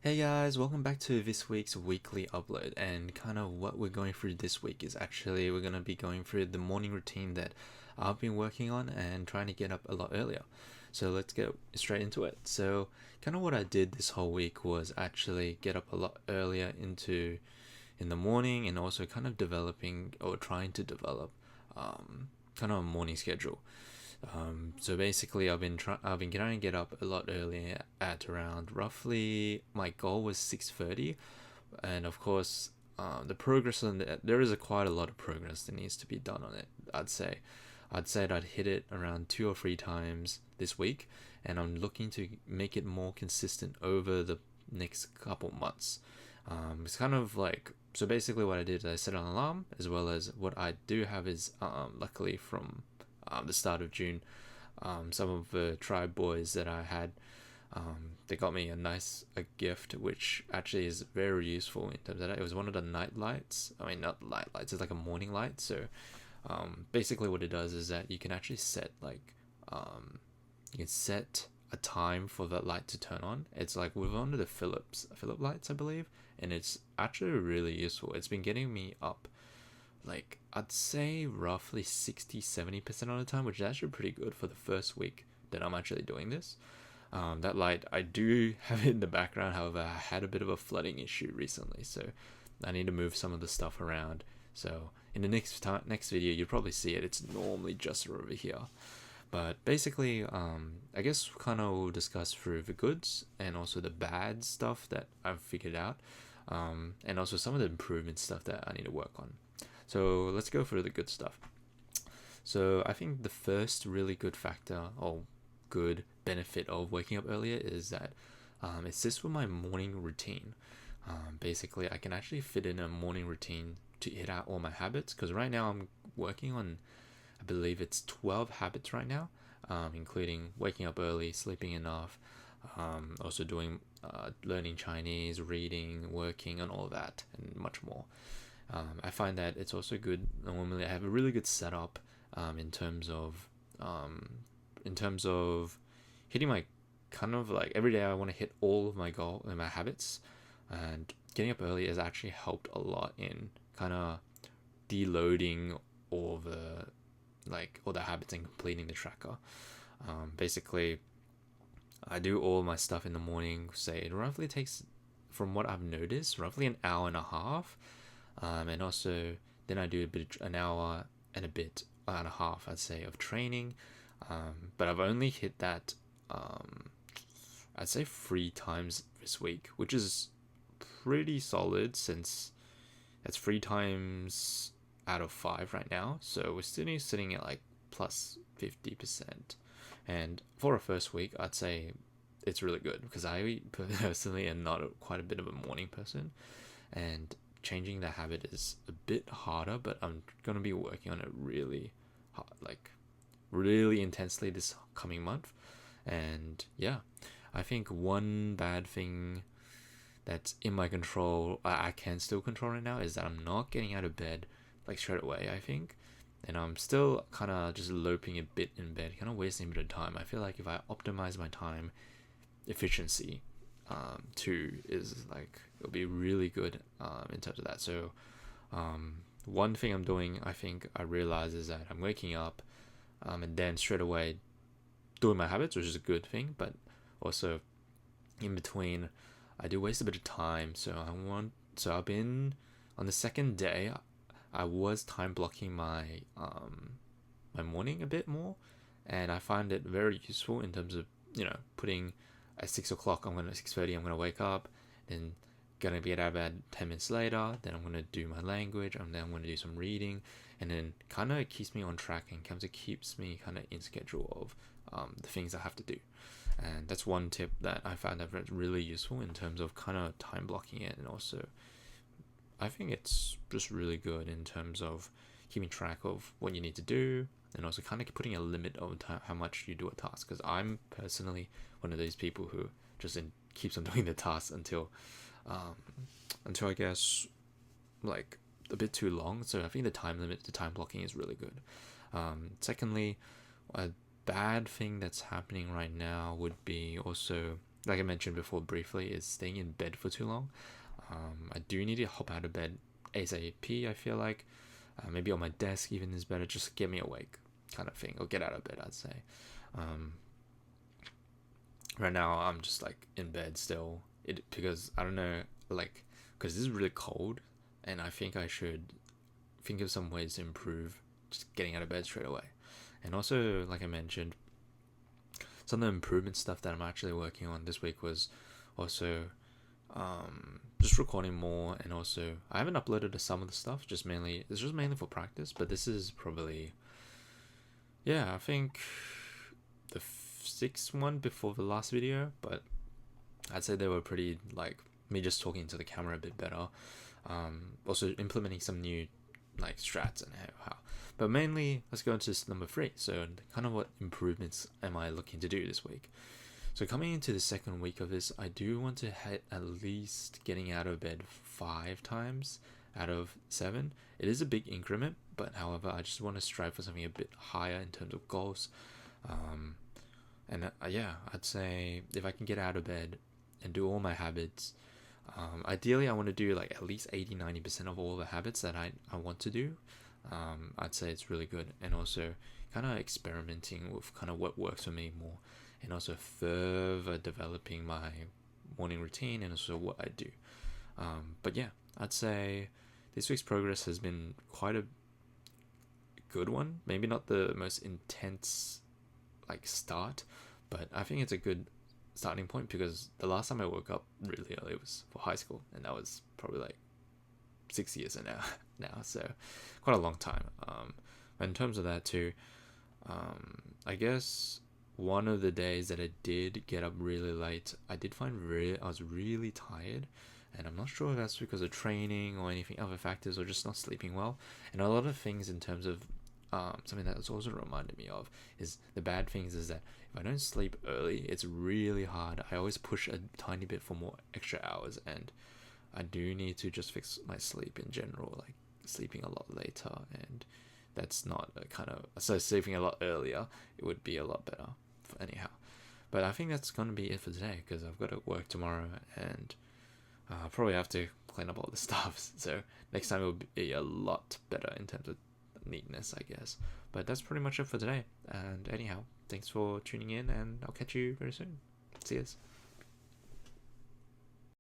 Hey guys, welcome back to this week's weekly upload. And kind of what we're going through this week is actually we're going to be going through the morning routine that I've been working on and trying to get up a lot earlier. So let's get straight into it. So, kind of what I did this whole week was actually get up a lot earlier in the morning, and also kind of developing or trying to develop kind of a morning schedule. So basically, I've been trying to get up a lot earlier at around roughly my goal was 6:30, and of course, the progress on there is quite a lot of progress that needs to be done on it. I'd say that I'd hit it around 2 or 3 times this week, and I'm looking to make it more consistent over the next couple months. It's kind of like so. Basically, what I did is I set an alarm, as well as what I do have is luckily from the start of June, some of the tribe boys that I had, they got me a gift, which actually is very useful in terms of that. It was one of the night lights. I mean, not light lights. It's like a morning light. So, basically, what it does is that you can actually set you can set a time for that light to turn on. It's like with one of the Philip lights, I believe, and it's actually really useful. It's been getting me up like I'd say roughly 60-70% of the time, which is actually pretty good for the first week that I'm actually doing this. That light, I do have it in the background, however, I had a bit of a flooding issue recently, so I need to move some of the stuff around. So in the next video, you'll probably see it. It's normally just over here. But basically, I guess kind of we'll discuss through the goods and also the bad stuff that I've figured out, and also some of the improvement stuff that I need to work on. So let's go through the good stuff. So I think the first really good factor or good benefit of waking up earlier is that it assists with my morning routine. Basically, I can actually fit in a morning routine to hit out all my habits, because right now I'm working on, I believe it's 12 habits right now, including waking up early, sleeping enough, also doing learning Chinese, reading, working, and all that, and much more. I find that it's also good. Normally, I have a really good setup in terms of hitting my kind of like every day. I want to hit all of my goal and my habits, and getting up early has actually helped a lot in kind of deloading all the habits and completing the tracker. Basically, I do all my stuff in the morning. Say it roughly takes, from what I've noticed, roughly an hour and a half. And also then I do an hour and a bit and a half, I'd say, of training. But I've only hit that I'd say 3 times this week, which is pretty solid, since that's 3 times out of 5 right now. So we're still sitting at like plus 50%. And for a first week, I'd say it's really good, because I personally am not quite a bit of a morning person, and changing the habit is a bit harder, but I'm gonna be working on it really hard, like really intensely this coming month. And yeah, I think one bad thing that's in my control, I can still control right now, is that I'm not getting out of bed like straight away, I think. And I'm still kind of just loping a bit in bed, kind of wasting a bit of time. I feel like if I optimize my time efficiency, too, is like it'll be really good in terms of that. So one thing I'm doing, I think I realize, is that I'm waking up, and then straight away doing my habits, which is a good thing, but also in between I do waste a bit of time. So I've been on the second day, I was time blocking my morning a bit more, and I find it very useful in terms of putting at 6 o'clock. 6:30. I'm gonna wake up, then gonna get out of bed 10 minutes later. Then I'm gonna do my language, and then I'm gonna do some reading, and then kind of keeps me on track and kind of keeps me kind of in schedule of the things I have to do. And that's one tip that I found that really useful in terms of kind of time blocking it, and also I think it's just really good in terms of keeping track of what you need to do, and also kind of putting a limit on how much you do a task. Because I'm personally one of those people who just keeps on doing the task until I guess like a bit too long. So I think the time blocking is really good. Secondly, a bad thing that's happening right now would be also like I mentioned before briefly, is staying in bed for too long. I do need to hop out of bed ASAP. I feel like maybe on my desk even is better. Just get me awake, kind of thing, or get out of bed. I'd say. Um, right now I'm just like in bed still. Because I don't know, like, because this is really cold, and I think I should think of some ways to improve just getting out of bed straight away. And also, like I mentioned, some of the improvement stuff that I'm actually working on this week was also just recording more, and also I haven't uploaded some of the stuff, it's just mainly for practice, but this is probably, yeah, I think the sixth one before the last video, but I'd say they were pretty, like, me just talking to the camera a bit better. Also implementing some new like strats and how. But mainly, let's go into number 3. So kind of what improvements am I looking to do this week? So coming into the second week of this, I do want to hit at least getting out of bed 5 times out of 7. It is a big increment, but however, I just want to strive for something a bit higher in terms of goals. Yeah, I'd say if I can get out of bed and do all my habits, ideally I want to do like at least 80-90% of all the habits that I want to do. I'd say it's really good, and also kind of experimenting with kind of what works for me more, and also further developing my morning routine and also what I do. But yeah, I'd say this week's progress has been quite a good one. Maybe not the most intense like start, but I think it's a good starting point, because the last time I woke up really early was for high school, and that was probably like 6 years now, so quite a long time. In terms of that too, I guess one of the days that I did get up really late, I did find I was really tired, and I'm not sure if that's because of training or anything other factors, or just not sleeping well. And a lot of things in terms of something that's also reminded me of is the bad things is that if I don't sleep early, it's really hard. I always push a tiny bit for more extra hours, and I do need to just fix my sleep in general, like sleeping a lot later, and that's not a kind of, so sleeping a lot earlier, it would be a lot better anyhow. But I think that's going to be it for today, because I've got to work tomorrow, and I'll probably have to clean up all the stuff, so next time it will be a lot better in terms of neatness, I guess. But that's pretty much it for today, and anyhow, thanks for tuning in, and I'll catch you very soon. See yous.